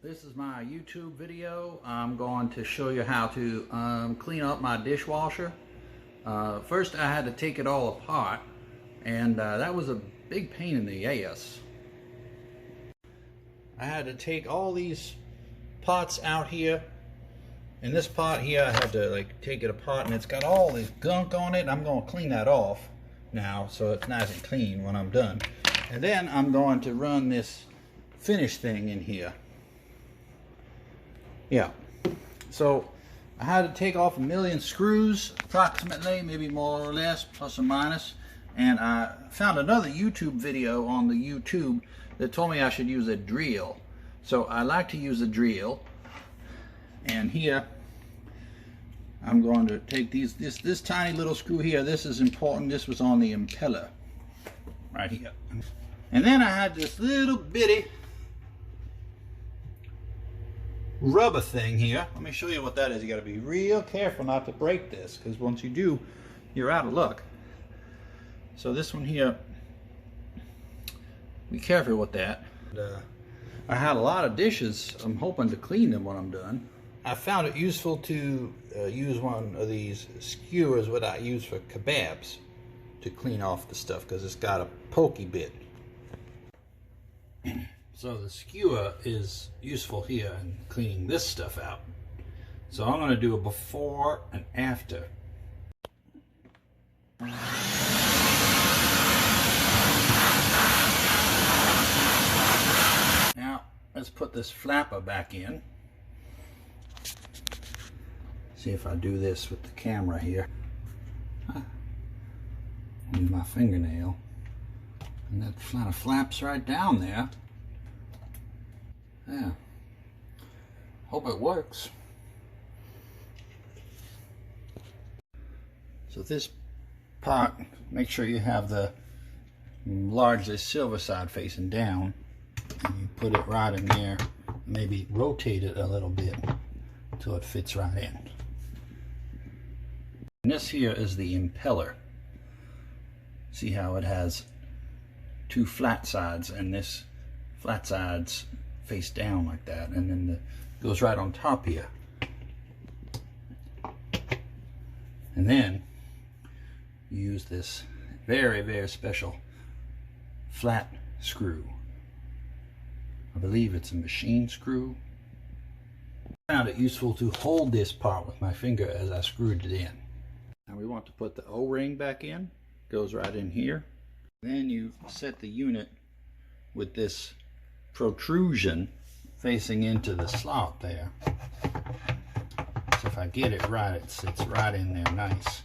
This is my YouTube video. I'm going to show you how to clean up my dishwasher. First I had to take it all apart, and that was a big pain in the ass. I had to take all these pots out here, and this pot here I had to take it apart, and it's got all this gunk on it. I'm going to clean that off now so it's nice and clean when I'm done. And then I'm going to run this finish thing in here. Yeah, so I had to take off 1,000,000 screws approximately, maybe more or less, plus or minus. And I found another YouTube video on the YouTube that told me I should use a drill. So I like to use a drill. And here I'm going to take this tiny little screw here. This is important. This was on the impeller right here. And then I had this little bitty rubber thing here. Let me show you what that is. You got to be real careful not to break this, because once you do, you're out of luck. So this one here, be careful with that. I had a lot of dishes. I'm hoping to clean them when I'm done. I found it useful to use one of these skewers what I use for kebabs to clean off the stuff, because it's got a pokey bit. So the skewer is useful here in cleaning this stuff out. So I'm going to do a before and after. Now let's put this flapper back in. See if I do this with the camera here. Use my fingernail, and that kind of flaps right down there. Yeah, hope it works. So this pot, make sure you have the largely silver side facing down, and you put it right in there. Maybe rotate it a little bit until it fits right in. And this here is the impeller. See how it has two flat sides, and this flat side's face down like that, and then goes right on top here. And then you use this very, very special flat screw. I believe it's a machine screw. I found it useful to hold this part with my finger as I screwed it in. Now we want to put the O-ring back in. Goes right in here. Then you set the unit with this protrusion facing into the slot there. So if I get it right, it sits right in there nice.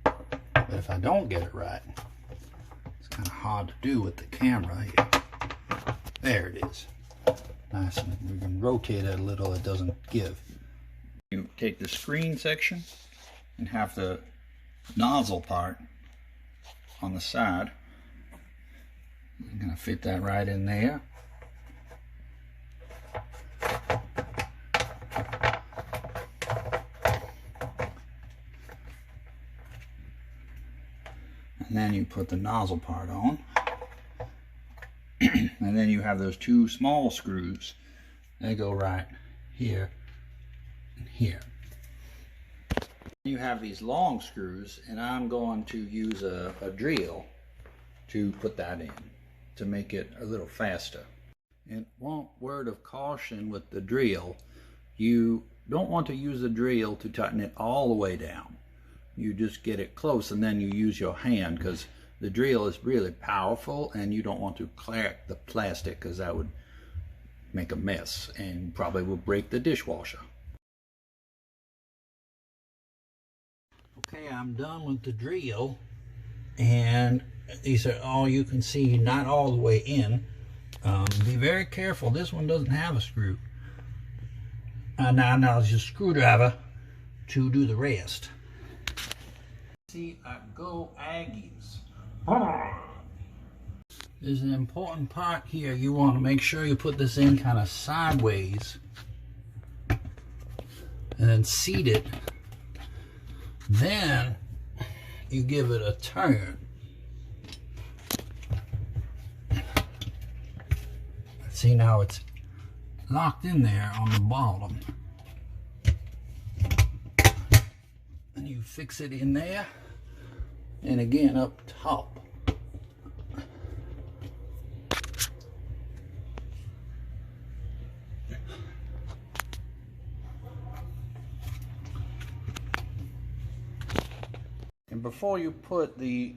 But if I don't get it right, it's kind of hard to do with the camera here. There it is. Nice, and we can rotate it a little, it doesn't give. You take the screen section and have the nozzle part on the side. I'm going to fit that right in there. And then you put the nozzle part on. And then you have those two small screws. They go right here and here. You have these long screws, and I'm going to use a drill to put that in to make it a little faster. And one word of caution with the drill, you don't want to use the drill to tighten it all the way down. You just get it close, and then you use your hand, because the drill is really powerful, and you don't want to crack the plastic, because that would make a mess and probably will break the dishwasher. Okay, I'm done with the drill, and these are all you can see, not all the way in. Be very careful, this one doesn't have a screw. Now it's just a screwdriver to do the rest. See, go Aggies. There's an important part here. You want to make sure you put this in kind of sideways, and then seat it. Then you give it a turn. See, now it's locked in there on the bottom. And you fix it in there, and again up top. And before you put the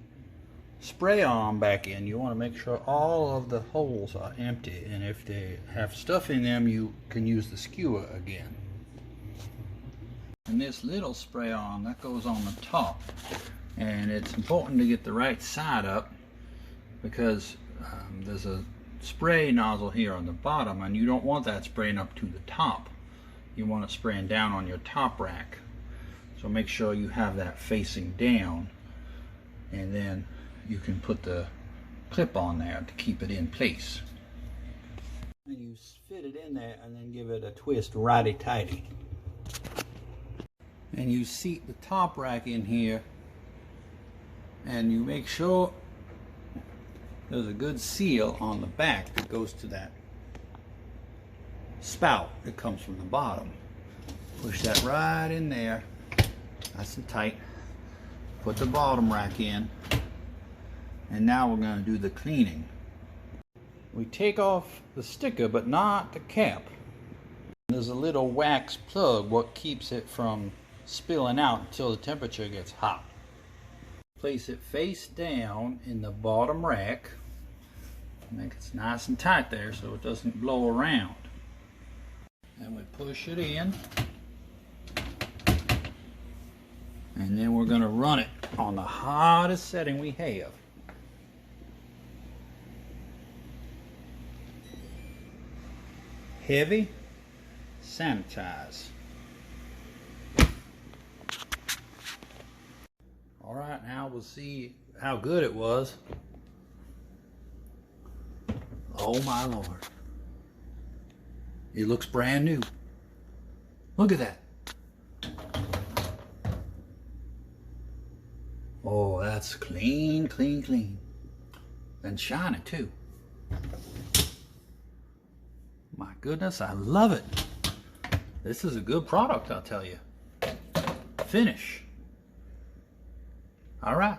spray arm back in, you want to make sure all of the holes are empty, and if they have stuff in them, you can use the skewer again. And this little spray arm that goes on the top, and it's important to get the right side up because there's a spray nozzle here on the bottom, and you don't want that spraying up to the top. You want it spraying down on your top rack. So make sure you have that facing down, and then you can put the clip on there to keep it in place. And you fit it in there and then give it a twist righty-tighty. And you seat the top rack in here, and you make sure there's a good seal on the back that goes to that spout that comes from the bottom. Push that right in there, nice and tight. Put the bottom rack in, and now we're going to do the cleaning. We take off the sticker but not the cap. There's a little wax plug what keeps it from spilling out until the temperature gets hot. Place it face down in the bottom rack. Make it nice and tight there so it doesn't blow around. And we push it in. And then we're going to run it on the hottest setting we have. Heavy, sanitize. All right, now we'll see how good it was. Oh my Lord. It looks brand new. Look at that. Oh, that's clean, clean, clean. And shiny too. My goodness, I love it. This is a good product, I'll tell you. Finish. All right.